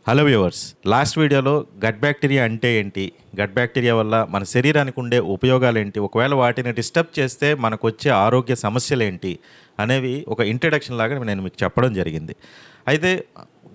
Hello viewers, last వీడియోలో gut bacteria అంటే ఏంటి, గట్ బ్యాక్టీరియా వల్ల మన శరీరానికి ఉండే ఉపయోగాలు ఏంటి, ఒకవేళ వాటిని డిస్టర్బ్ చేస్తే మనకు వచ్చే ఆరోగ్య సమస్యలు ఏంటి అనేవి ఒక ఇంట్రడక్షన్ లాగా నేను మీకు చెప్పడం జరిగింది. అయితే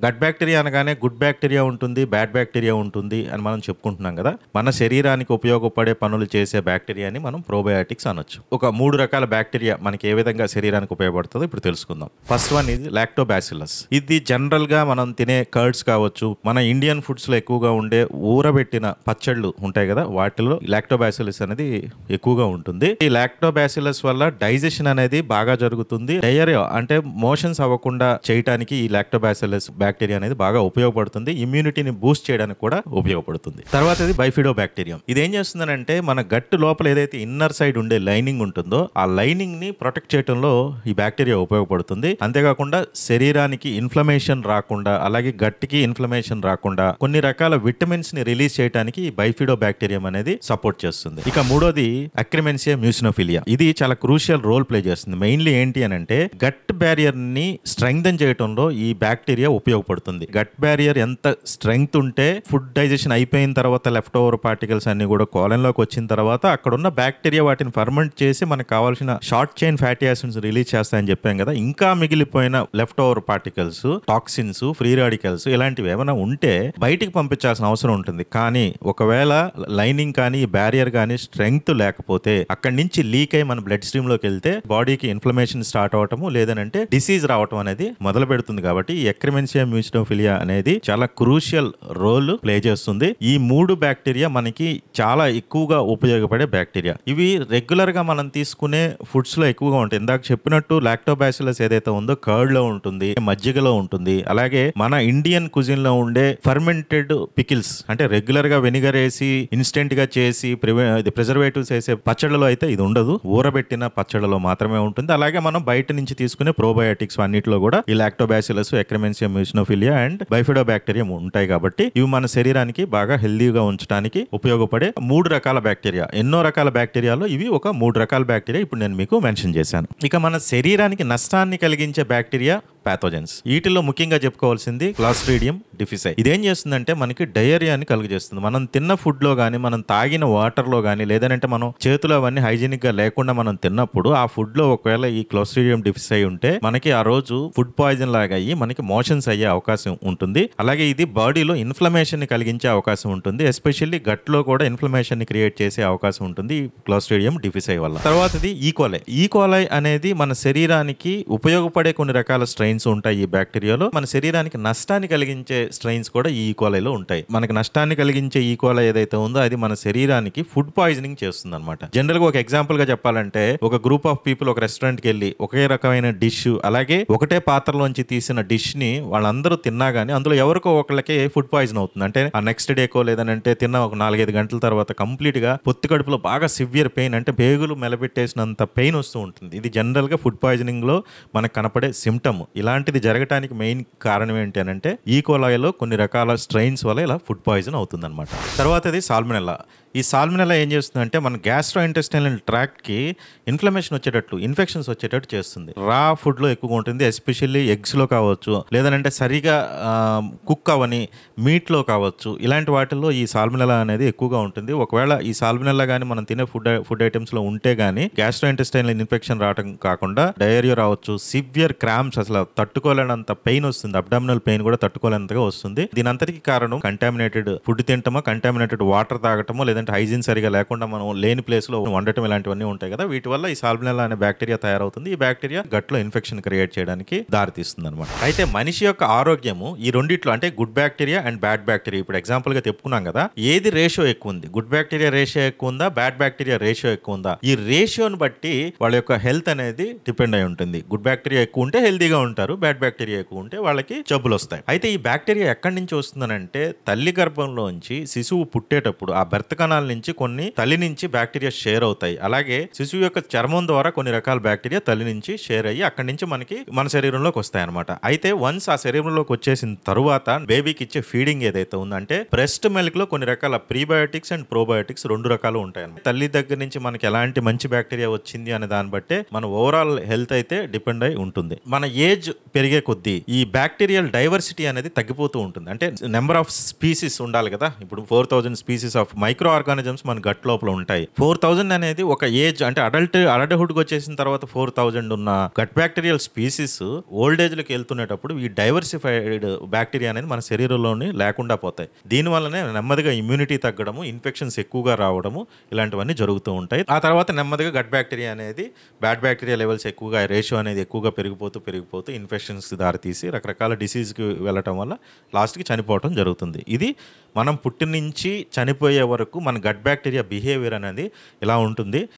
గట్ బ్యాక్టీరియా అనగానే గుడ్ బ్యాక్టీరియా ఉంటుంది, బ్యాడ్ బ్యాక్టీరియా ఉంటుంది అని మనం చెప్పుకుంటున్నాం కదా. మన శరీరానికి ఉపయోగపడే పనులు చేసే బ్యాక్టీరియాని మనం ప్రోబయాటిక్స్ అనొచ్చు. ఒక 3 రకాల బ్యాక్టీరియా మనకి ఏ విధంగా శరీరానికి ఉపయోగపడుతుందో ఇప్పుడు తెలుసుకుందాం. ఫస్ట్ వన్ ఇది లాక్టోబాసిల్లస్. ఇది జనరల్గా మనం తినే కర్డ్స్ కావచ్చు, మన ఇండియన్ ఫుడ్స్లో ఎక్కువగా ఉండే ఊరబెట్టిన పచ్చళ్ళు ఉంటాయి కదా, వాటిలో లాక్టోబాసిల్లస్ అనేది ఎక్కువగా ఉంటుంది. ఈ లాక్టోబాసిల్లస్ వల్ల డైజెషన్ అనేది బాగా జరుగుతుంది. డయేరియా అంటే మోషన్స్ అవ్వకుండా చేయడానికి ఈ లాక్టోబాసిల్లస్ బ్యాక్టీరియా అనేది బాగా ఉపయోగపడుతుంది. ఇమ్యూనిటీని బూస్ట్ చేయడానికి కూడా ఉపయోగపడుతుంది. తర్వాత ఇది బైఫిడో బ్యాక్టీరియం. ఇది ఏం చేస్తుందనంటే మన గట్టు లోపల ఏదైతే ఇన్నర్ సైడ్ ఉండే లైనింగ్ ఉంటుందో ఆ లైనింగ్ ని ప్రొటెక్ట్ చేయడంలో ఈ బ్యాక్టీరియా ఉపయోగపడుతుంది. అంతేకాకుండా శరీరానికి ఇన్ఫ్లమేషన్ రాకుండా, అలాగే గట్టికి ఇన్ఫ్లమేషన్ రాకుండా కొన్ని రకాల విటమిన్స్ ని రిలీజ్ చేయడానికి ఈ బైఫిడో బ్యాక్టీరియం అనేది సపోర్ట్ చేస్తుంది. ఇక మూడోది అక్రిమెన్సియా మ్యూసినోఫిలియా. ఇది చాలా క్రూషియల్ రోల్ ప్లే చేస్తుంది. మెయిన్లీ ఏంటి అని అంటే గట్ బ్యారియర్ ని స్ట్రెంగ్థెన్ చేయడంలో ఈ బ్యాక్టీరియా ఉపయోగపడుతుంది. గట్ బ్యారియర్ ఎంత స్ట్రెంగ్త్ ఉంటే ఫుడ్ డైజెషన్ అయిపోయిన తర్వాత లెఫ్ట్ ఓవర్ పార్టికల్స్ అన్ని కూడా కోలన్ లోకి వచ్చిన తర్వాత అక్కడ ఉన్న బ్యాక్టీరియా వాటిని ఫర్మెంట్ చేసి మనకు కావాల్సిన short chain fatty acids release చేస్తాయని చెప్పాం కదా. ఇంకా మిగిలిపోయిన left over particles, toxins, free radicals ఇలాంటివి ఏమైనా ఉంటే బయటికి పంపించాల్సిన అవసరం ఉంటుంది. కానీ ఒకవేళ లైనింగ్ కానీ బ్యారియర్ కానీ స్ట్రెంగ్త్ లేకపోతే అక్కడి నుంచి లీక్ అయి మన బ్లడ్ స్ట్రీమ్ లోకి వెళ్తే బాడీకి ఇన్ఫ్లమేషన్ స్టార్ట్ అవటము, లేదనంటే డిసీజ్ రావటం అనేది మొదలు పెడుతుంది. కాబట్టి ఈ అక్రిమెన్సియా మ్యూసినోఫిలియా అనేది చాలా క్రూషియల్ రోల్ ప్లే చేస్తుంది. ఈ 3 బ్యాక్టీరియా మనకి చాలా ఎక్కువగా ఉపయోగపడే బ్యాక్టీరియా. ఇవి రెగ్యులర్ గా మనం తీసుకునే ఫుడ్స్ లో ఎక్కువగా ఉంటాయి. ఇందాక చెప్పినట్టు లాక్టోబాసిల్లస్ ఏదైతే ఉందో కర్డ్ లో ఉంటుంది, మజ్జిగలో ఉంటుంది. అలాగే మన ఇండియన్ కుజిన్ లో ఉండే ఫర్మెంటెడ్ పికిల్స్ అంటే రెగ్యులర్ గా వెనిగర్ వేసి ఇన్స్టెంట్ గా చేసి ప్రిజర్వేటివ్స్ వేసే పచ్చళ్ళలో అయితే ఇది ఉండదు. ఊరబెట్టిన పచ్చళ్ళలో మాత్రమే ఉంటుంది. అలాగే మనం బయట నుంచి తీసుకునే ప్రోబయోటిక్స్ అన్నిటిలో కూడా ఈ లాక్టోబాసిల్లస్, అక్రిమెన్సియా మ్యూసినోఫిలియా అండ్ బైఫిడో బ్యాక్టీరియా ఉంటాయి. కాబట్టి ఇవి మన శరీరానికి బాగా హెల్దీగా ఉంచడానికి ఉపయోగపడే 3 రకాల బ్యాక్టీరియా. ఎన్నో రకాల బ్యాక్టీరియాలో ఇవి ఒక 3 రకాల బ్యాక్టీరియా ఇప్పుడు నేను మీకు మెన్షన్ చేశాను. ఇక మన శరీరానికి నష్టాన్ని కలిగించే బ్యాక్టీరియా పాథోజన్స్. వీటిలో ముఖ్యంగా చెప్పుకోవాల్సింది క్లాస్ట్రీడియం డిఫిసై. ఇదేం చేస్తుందంటే మనకి డయేరియాని కలుగజేస్తుంది. మనం తిన్న ఫుడ్ లో గానీ, మనం తాగిన వాటర్ లో గానీ, లేదంటే మనం చేతులు అవన్నీ హైజీనిక్ గా లేకుండా మనం తిన్నప్పుడు ఆ ఫుడ్ లో ఒకవేళ ఈ క్లాస్ట్రీడియం డిఫిసై ఉంటే మనకి ఆ రోజు ఫుడ్ పాయిజన్ లాగా అయ్యి మనకి మోషన్స్ అయ్యే అవకాశం ఉంటుంది. అలాగే ఇది బాడీలో ఇన్ఫ్లమేషన్ ని కలిగించే అవకాశం ఉంటుంది. ఎస్పెషల్లీ గట్ లో కూడా ఇన్ఫ్లమేషన్ ని క్రియేట్ చేసే అవకాశం ఉంటుంది ఈ క్లాస్ట్రీడియం డిఫిసై వల్ల. తర్వాతది ఈకోలై. ఈకోలై అనేది మన శరీరానికి ఉపయోగపడే కొన్ని రకాల స్ట్రెయిన్స్ ఉంటాయి. ఈ బ్యాక్టీరియాలో మన శరీరానికి నష్టాన్ని కలిగించే స్ట్రెయిన్స్ కూడా ఈ ఈకోలైలో ఉంటాయి. మనకి నష్టాన్ని కలిగించే ఈకోలై ఏదైతే ఉందో అది మన శరీరానికి ఫుడ్ పాయిజనింగ్ చేస్తుంది అనమాట. జనరల్ గా ఒక ఎగ్జాంపుల్ గా చెప్పాలంటే ఒక గ్రూప్ ఆఫ్ పీపుల్ ఒక రెస్టారెంట్ కి వెళ్ళి ఒకే రకమైన డిష్, అలాగే ఒకటే పాత్రలోంచి తీసిన డిష్ ని వాళ్ళందరూ తిన్నా గానీ అందులో ఎవరికో ఒకళ్ళకి ఫుడ్ పాయిజన్ అవుతుంది. అంటే ఆ నెక్స్ట్ డేకో లేదంటే తిన్న ఒక 4-5 గంటల తర్వాత కంప్లీట్ గా పొత్తి కడుపులో బాగా సివియర్ పెయిన్, అంటే పేగులు మెలబెట్టేసినంత పెయిన్ వస్తూ ఉంటుంది. ఇది జనరల్ గా ఫుడ్ పాయిజనింగ్ లో మనకు కనపడే సిమ్టమ్. ఇలాంటిది జరగడానికి మెయిన్ కారణం ఏంటి అని అంటే ఈకోలాయిలో కొన్ని రకాల స్ట్రెయిన్స్ వల్ల ఇలా ఫుడ్ పాయిజన్ అవుతుంది అనమాట. తర్వాతది సాల్మొనెల్లా. ఈ సాల్మొనెల్లా ఏం చేస్తుందంటే మన గ్యాస్ట్రో ఇంటెస్టైనల్ ట్రాక్ట్ కి ఇన్ఫ్లమేషన్ వచ్చేటట్లు, ఇన్ఫెక్షన్స్ వచ్చేటట్టు చేస్తుంది. రా ఫుడ్ లో ఎక్కువగా ఉంటుంది. ఎస్పెషల్లీ ఎగ్స్ లో కావచ్చు, లేదంటే సరిగా కుక్ అవని మీట్ లో కావచ్చు, ఇలాంటి వాటిల్లో ఈ సాల్మొనెల్లా అనేది ఎక్కువగా ఉంటుంది. ఒకవేళ ఈ సాల్మొనెల్లా కానీ మనం తినే ఫుడ్ ఐటమ్స్ లో ఉంటే గానీ గ్యాస్ట్రో ఇంటెస్టైనల్ ఇన్ఫెక్షన్ రావడం కాకుండా డయేరియా రావచ్చు, సివియర్ క్రాంప్స్, అసలు తట్టుకోలేనంత పెయిన్ వస్తుంది. అబ్డామినల్ పెయిన్ కూడా తట్టుకోలేనంతగా వస్తుంది. దీని అంతటికి కారణం కంటామినేటెడ్ ఫుడ్ తింటమో, కంటామినేటెడ్ వాటర్ తాగటమో, లేదంటే హైజీన్ సరిగా లేకుండా మనం లేని ప్లేస్ లో వండటం, ఇలాంటివన్నీ ఉంటాయి కదా. వీటి వల్ల ఈ సాల్మొనెల్లా అనే బ్యాక్టీరియా తయారవుతుంది. ఈ బ్యాక్టీరియా గట్ లో ఇన్ఫెక్షన్ క్రియేట్ చేయడానికి దారితీస్తుంది అనమాట. అయితే మనిషి యొక్క ఆరోగ్యము ఈ రెండిట్లో అంటే good bacteria and bad bacteria ఇప్పుడు ఎగ్జాంపుల్ గా చెప్పుకున్నాం కదా. ఏది రేషియో ఎక్కువ ఉంది? గుడ్ బ్యాక్టీరియా రేషియో ఎక్కువ ఉందా, బ్యాడ్ బ్యాక్టీరియా రేషియో ఎక్కువ ఉందా? ఈ రేషియోని బట్టి వాళ్ళ యొక్క హెల్త్ అనేది డిపెండ్ అయి ఉంటుంది. గుడ్ బ్యాక్టీరియా ఎక్కువ ఉంటే హెల్తీగా ఉంటారు, బ్యాడ్ బ్యాక్టీరియా ఎక్కువ ఉంటే వాళ్ళకి జబ్బులు వస్తాయి. అయితే ఈ బ్యాక్టీరియా ఎక్కడి నుంచి వస్తుందనంటే తల్లి గర్భంలోంచి శిశువు పుట్టేటప్పుడు ఆ బెర్త్ స్థానాల నుంచి కొన్ని తల్లి నుంచి బ్యాక్టీరియా షేర్ అవుతాయి. అలాగే శిశువు యొక్క చర్మం ద్వారా కొన్ని రకాల బ్యాక్టీరియా తల్లి నుంచి షేర్ అయ్యి అక్కడి నుంచి మనకి మన శరీరంలోకి వస్తాయి అనమాట. అయితే వన్స్ ఆ శరీరంలోకి వచ్చేసిన తరువాత బేబీకి ఇచ్చే ఫీడింగ్ ఏదైతే ఉందంటే బ్రెస్ట్ మిల్క్ లో కొన్ని రకాల ప్రీబయోటిక్స్ అండ్ ప్రోబయోటిక్స్ 2 రకాలు ఉంటాయి అన్నమాట. తల్లి దగ్గర నుంచి మనకి ఎలాంటి మంచి బ్యాక్టీరియా వచ్చింది అనే దాన్ని బట్టే మన ఓవరాల్ హెల్త్ అయితే డిపెండ్ అయి ఉంటుంది. మన ఏజ్ పెరిగే కొద్దీ ఈ బ్యాక్టీరియల్ డైవర్సిటీ అనేది తగ్గిపోతూ ఉంటుంది. అంటే నెంబర్ ఆఫ్ స్పీసీస్ ఉండాలి కదా. ఇప్పుడు 4000 స్పీసీస్ ఆఫ్ మైక్రో ఆర్గానిజమ్స్ మన గట్ లోపల ఉంటాయి. 4000 అనేది ఒక ఏజ్ అంటే అడల్ట్హుడ్ వచ్చేసిన తర్వాత 4000 ఉన్న gut bacterial species old age లోకి వెళ్తున్నప్పుడు ఈ డైవర్సిఫైడ్ బ్యాక్టీరియా అనేది మన శరీరంలోని లేకుండా పోతాయి. దీనివల్లనే నెమ్మదిగా ఇమ్యూనిటీ తగ్గడము, ఇన్ఫెక్షన్స్ ఎక్కువగా రావడము ఇలాంటివన్నీ జరుగుతూ ఉంటాయి. ఆ తర్వాత నెమ్మదిగా గట్ బ్యాక్టీరియా అనేది బ్యాడ్ బ్యాక్టీరియా లెవెల్స్ ఎక్కువగా రేషియో అనేది ఎక్కువగా పెరిగిపోతూ ఇన్ఫెక్షన్స్కి దారితీసి రకరకాల డిసీజ్కి వెళ్ళటం వల్ల లాస్ట్కి చనిపోవటం జరుగుతుంది. ఇది మనం పుట్టిన నుంచి చనిపోయే వరకు మన గట్ బ్యాక్టీరియా బిహేవియర్ అనేది ఇలా ఉంటుంది.